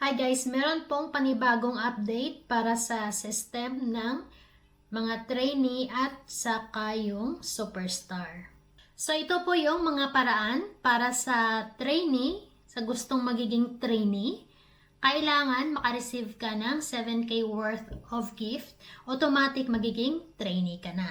Hi guys, meron pong panibagong update para sa system ng mga trainee at saka yung superstar. So ito po yung mga paraan para sa trainee, sa gustong magiging trainee. Kailangan makareceive ka ng 7K worth of gift, automatic magiging trainee ka na.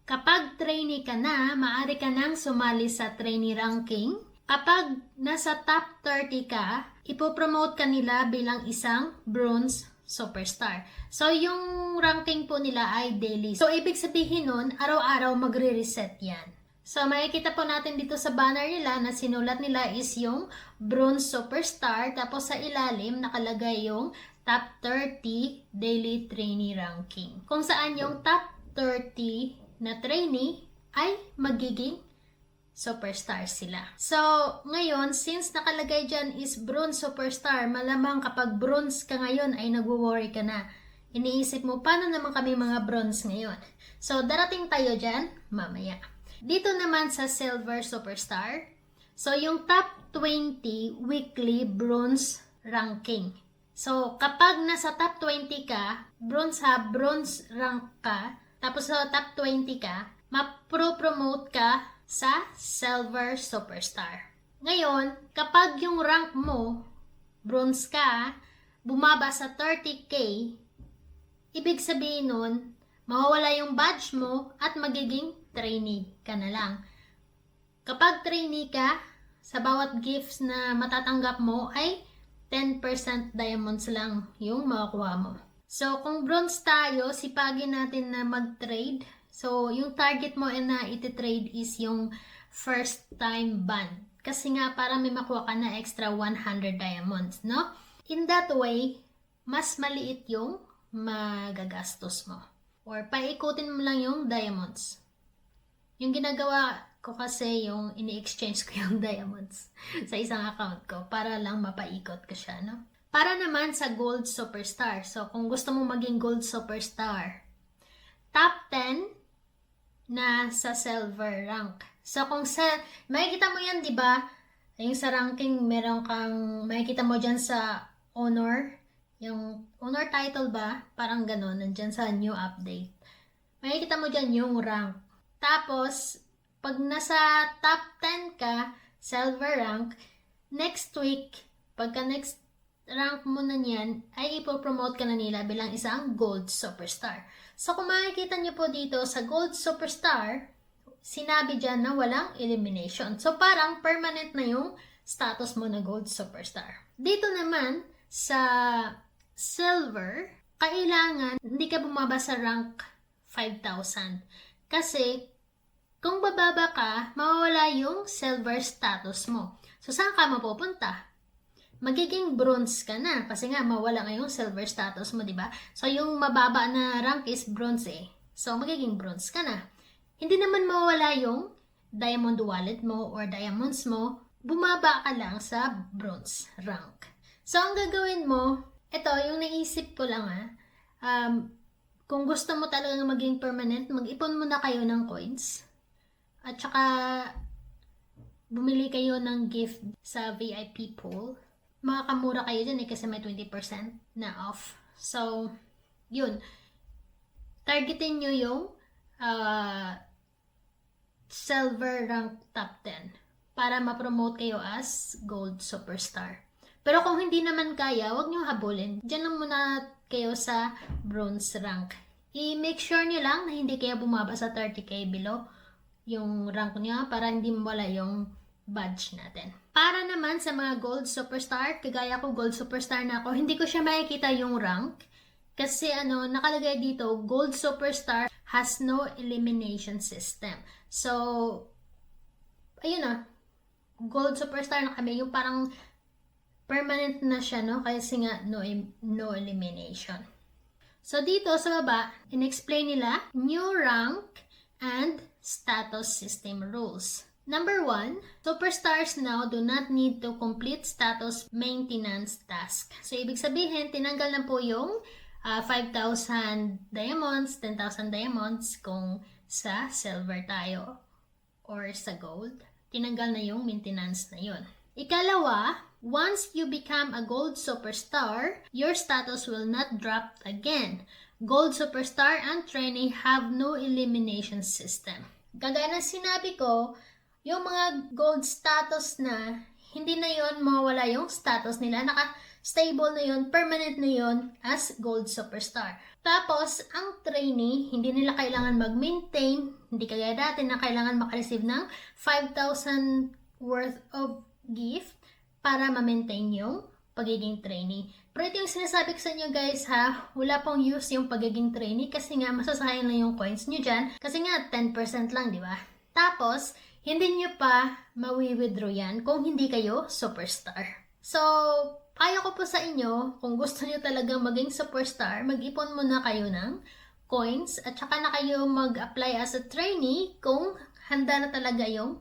Kapag trainee ka na, maaari ka nang sumali sa trainee ranking. Kapag nasa top 30 ka, ipopromote ka nila bilang isang bronze superstar. So, yung ranking po nila ay daily. So, ibig sabihin nun, araw-araw magre-reset yan. So, makikita po natin dito sa banner nila na sinulat nila is yung bronze superstar. Tapos sa ilalim, nakalagay yung top 30 daily trainee ranking. Kung saan yung top 30 na trainee ay magiging superstar sila. So, ngayon, since nakalagay dyan is bronze superstar, malamang kapag bronze ka ngayon ay nagwo-worry ka na. Iniisip mo, paano naman kami mga bronze ngayon? So, darating tayo dyan mamaya. Dito naman sa silver superstar, so yung top 20 weekly bronze ranking. So, kapag nasa top 20 ka, bronze rank ka, tapos sa top 20 ka, ma-promote ka sa silver superstar. Ngayon, kapag yung rank mo, bronze ka, bumaba sa 30K, ibig sabihin nun, mawawala yung badge mo at magiging trainee ka na lang. Kapag trainee ka, sa bawat gifts na matatanggap mo ay 10% diamonds lang yung makukuha mo. So, kung bronze tayo, sipagin natin na mag-trade. So, yung target mo na iti-trade is yung first time band. Kasi nga, para may makuha ka na extra 100 diamonds, no? In that way, mas maliit yung magagastos mo. Or paikutin mo lang yung diamonds. Yung ginagawa ko kasi yung ini-exchange ko yung diamonds sa isang account ko para lang mapaikot ko siya, no? Para naman sa gold superstar. So, kung gusto mo maging gold superstar, top 10 na sa silver rank. So, kung makikita mo yan, di ba? Yung sa ranking, meron kang, makikita mo dyan sa honor. Yung honor title ba? Parang ganon, nandyan sa new update. Makikita mo dyan yung rank. Tapos, pag nasa top 10 ka, silver rank, next week, pagka next rank mo na niyan, ay ipopromote ka na nila bilang isang gold superstar. So, kung makikita niyo po dito sa gold superstar, sinabi dyan na walang elimination. So, parang permanent na yung status mo na gold superstar. Dito naman, sa silver, kailangan hindi ka bumaba sa rank 5,000. Kasi, kung bababa ka, mawawala yung silver status mo. So, saan ka mapupunta? Magiging bronze ka na kasi nga mawala ngayong silver status mo, di ba? So, yung mababa na rank is bronze eh. So, magiging bronze ka na. Hindi naman mawala yung diamond wallet mo or diamonds mo. Bumaba ka lang sa bronze rank. So, ang gagawin mo, ito, yung naisip ko lang kung gusto mo talagang maging permanent, mag-ipon muna kayo ng coins. At saka, bumili kayo ng gift sa VIP pool. Makakamura kayo dyan kasi may 20% na off. So, yun. Targetin nyo yung silver rank top 10 para ma-promote kayo as gold superstar. Pero kung hindi naman kaya, wag nyo habulin. Diyan lang muna kayo sa bronze rank. I-make sure nyo lang na hindi kayo bumaba sa 30K below yung rank nyo para hindi mawala yung badge natin. Para naman sa mga gold superstar, kagaya ko gold superstar na ako, hindi ko siya makikita yung rank kasi nakalagay dito, gold superstar has no elimination system. So, ayun na, gold superstar na kami, yung parang permanent na siya, no? Kasi nga, no elimination. So, dito sa baba, in-explain nila, new rank and status system rules. Number 1, superstars now do not need to complete status maintenance task. So, ibig sabihin, tinanggal na po yung 5,000 diamonds, 10,000 diamonds kung sa silver tayo or sa gold. Tinanggal na yung maintenance na yun. Ikalawa, Once you become a gold superstar, your status will not drop again. Gold superstar and trainee have no elimination system. Kagaya ng sinabi ko, yung mga gold status na, hindi na yon mawawala yung status nila. Naka-stable na yon, permanent na yon as gold superstar. Tapos, ang trainee, hindi nila kailangan mag-maintain, hindi kagaya dati na kailangan makareceive ng 5,000 worth of gift para ma-maintain yung pagiging trainee. Pero ito yung sinasabi ko sa inyo guys ha, wala pong use yung pagiging trainee kasi nga masasayang lang yung coins nyo dyan kasi nga 10% lang, di ba? Tapos, hindi nyo pa mawi-withdraw yan kung hindi kayo superstar. So, payo ko po sa inyo, kung gusto nyo talagang maging superstar, mag-ipon muna kayo ng coins at saka na kayo mag-apply as a trainee kung handa na talaga yung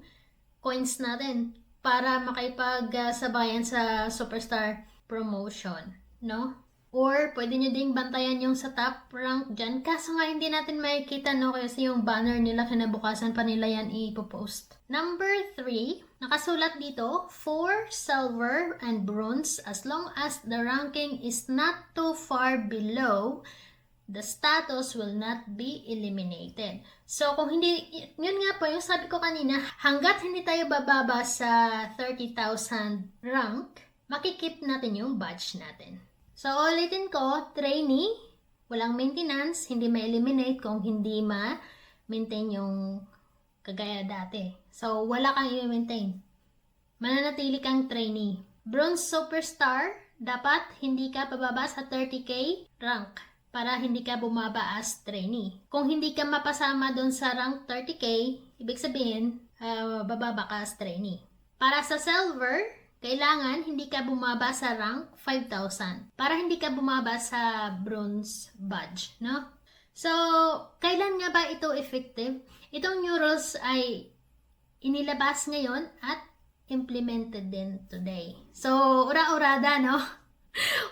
coins natin para makipagsabayan sa superstar promotion, no? Or pwede nyo ding bantayan yung sa top rank dyan. Kaso nga hindi natin makikita, no? Kasi yung banner nila kinabukasan pa nila yan ipopost. Number 3, nakasulat dito, for silver and bronze, as long as the ranking is not too far below, the status will not be eliminated. So, kung hindi, yun nga po, yung sabi ko kanina, hanggat hindi tayo bababa sa 30,000 rank, makikip natin yung badge natin. So, ulitin ko, trainee, walang maintenance, hindi ma-eliminate kung hindi ma-maintain yung kagaya dati. So, wala kang i-maintain. Mananatili kang trainee. Bronze superstar, dapat hindi ka pababa sa 30k rank para hindi ka bumaba as trainee. Kung hindi ka mapasama doon sa rank 30k, ibig sabihin, bababa ka as trainee. Para sa silver, kailangan hindi ka bumaba sa rank 5,000 para hindi ka bumaba sa bronze badge, no? So, kailan nga ba ito effective? Itong new rules ay inilabas ngayon at implemented din today. So, ura-urada, no?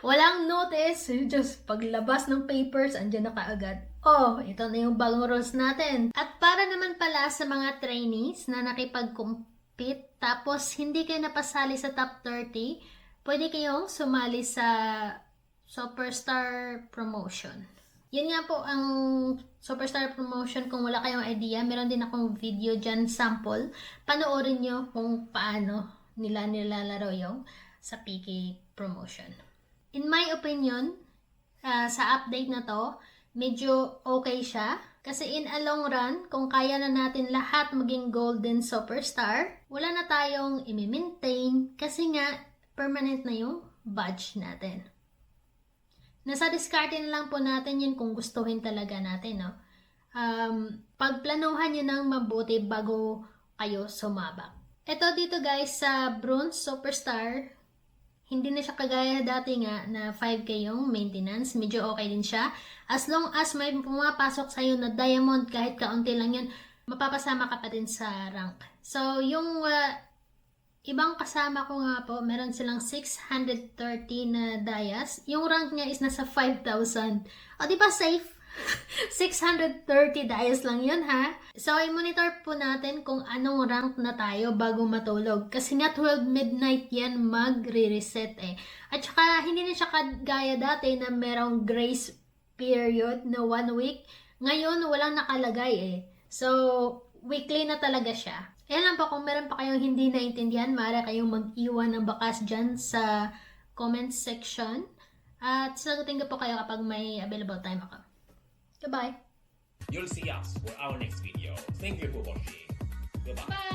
Walang notice, just paglabas ng papers, andyan na kaagad. Oh, ito na yung bagong rules natin. At para naman pala sa mga trainees na nakipag-compete, tapos hindi kayo napasali sa top 30, pwede kayong sumali sa Superstar Promotion. Yun nga po ang Superstar Promotion. Kung wala kayong idea, meron din akong video dyan, sample. Panoorin nyo kung paano nila nilalaro yung sa PK Promotion. In my opinion, sa update na to, medyo okay siya. Kasi in a long run, kung kaya na natin lahat maging golden superstar, wala na tayong i-maintain kasi nga permanent na yung badge natin. Nasa diskarte na lang po natin yun kung gustuhin talaga natin, no? Pagplanuhan nyo ng mabuti bago kayo sumabak. Ito dito guys, sa bronze superstar, hindi na siya kagaya dati nga na 5k yung maintenance. Medyo okay din siya. As long as may pumapasok sa'yo na diamond, kahit kaunti lang yun, mapapasama ka pa din sa rank. So, yung ibang kasama ko nga po, meron silang 630 na dias. Yung rank niya is nasa 5,000. O, di ba safe? 630 dias lang yun, ha? So, i-monitor po natin kung anong rank na tayo bago matulog. Kasi nga 12 midnight yan magre-reset eh. At saka, hindi na siya kagaya dati na merong grace period na 1 week. Ngayon, walang nakalagay eh. So, weekly na talaga siya. Ayan lang po, kung meron pa kayong hindi naintindihan, maaari kayong mag-iwan ng bakas dyan sa comment section. At sagutin ko po kayo kapag may available time ako. Goodbye. You'll see us for our next video. Thank you for watching. Goodbye. Bye.